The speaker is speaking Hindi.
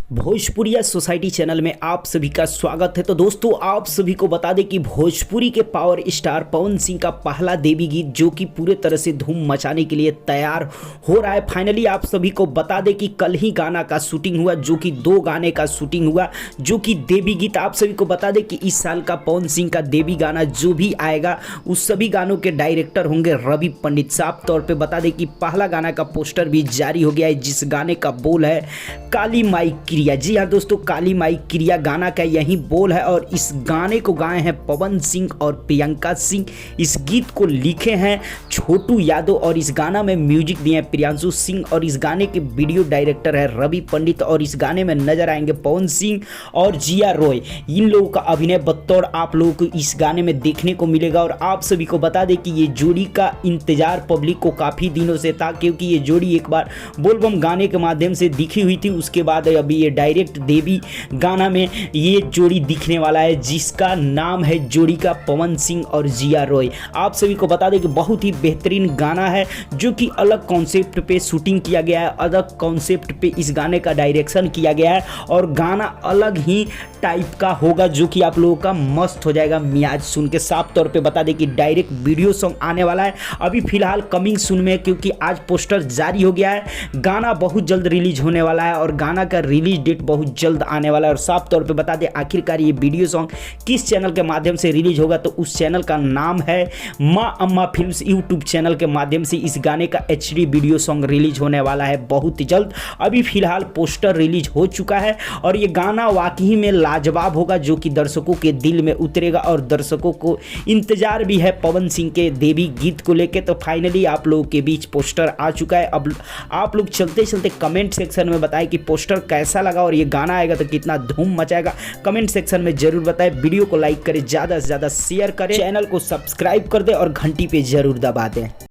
भोजपुरिया सोसाइटी चैनल में आप सभी का स्वागत है। तो दोस्तों, आप सभी को बता दें कि भोजपुरी के पावर स्टार पवन सिंह का पहला देवी गीत जो कि पूरे तरह से धूम मचाने के लिए तैयार हो रहा है। फाइनली आप सभी को बता दें कि कल ही गाना का शूटिंग हुआ, जो कि 2 गाने का शूटिंग हुआ, जो कि देवी गीत। आप सभी को बता दें कि इस साल का पवन सिंह का देवी गाना जो भी आएगा उस सभी गानों के डायरेक्टर होंगे रवि पंडित। साफ तौर पर बता दें कि पहला गाना का पोस्टर भी जारी हो गया है, जिस गाने का बोल है काली माई क्रिया। जी हाँ दोस्तों, काली माई क्रिया गाना का यही बोल है और इस गाने को गाए हैं पवन सिंह और प्रियंका सिंह। इस गीत को लिखे हैं छोटू यादव और इस गाना में म्यूजिक दिए हैं प्रियांशु सिंह और इस गाने के वीडियो डायरेक्टर है रवि पंडित। और इस गाने में नजर आएंगे पवन सिंह और जिया रॉय। इन लोगों का अभिनय बतौर आप लोगों को इस गाने में देखने को मिलेगा। और आप सभी को बता दें कि ये जोड़ी का इंतजार पब्लिक को काफ़ी दिनों से था, क्योंकि ये जोड़ी एक बार बोलबम गाने के माध्यम से दिखी हुई थी। उसके बाद अभी ये डायरेक्ट देवी गाना में ये जोड़ी दिखने वाला है, जिसका नाम है जोड़ी का पवन सिंह और जिया रॉय। आप सभी को बता दें कि बहुत ही बेहतरीन गाना है, जो कि अलग कॉन्सेप्ट पे शूटिंग किया गया है, अलग कॉन्सेप्ट पे इस गाने का डायरेक्शन किया गया है और गाना अलग ही टाइप का होगा, जो कि आप लोगों का मस्त हो जाएगा मियाज सुन के। साफ तौर पे बता दें कि डायरेक्ट वीडियो सॉन्ग आने वाला है, अभी फिलहाल कमिंग सुन में, क्योंकि आज पोस्टर जारी हो गया है। गाना बहुत जल्द रिलीज होने वाला है और गाना का रिलीज डेट बहुत जल्द आने वाला है। और साफ तौर पे बता दें आखिरकार ये वीडियो सॉन्ग किस चैनल के माध्यम से रिलीज होगा, तो उस चैनल का नाम है माँ अम्मा फिल्म्स। यूट्यूब चैनल के माध्यम से इस गाने का HD वीडियो सॉन्ग रिलीज होने वाला है बहुत जल्द। अभी फिलहाल पोस्टर रिलीज हो चुका है और ये गाना वाकई में लाजवाब होगा, जो कि दर्शकों के दिल में उतरेगा और दर्शकों को इंतजार भी है पवन सिंह के देवी गीत को लेके। तो फाइनली आप लोगों के बीच पोस्टर आ चुका है। अब आप लोग चलते चलते कमेंट सेक्शन में बताएं कि पोस्टर कैसा लगा और ये गाना आएगा तो कितना धूम मचाएगा। कमेंट सेक्शन में जरूर बताएं। वीडियो को लाइक करें, ज़्यादा से ज़्यादा शेयर करें, चैनल को सब्सक्राइब कर दें और घंटी पे जरूर दबा दें।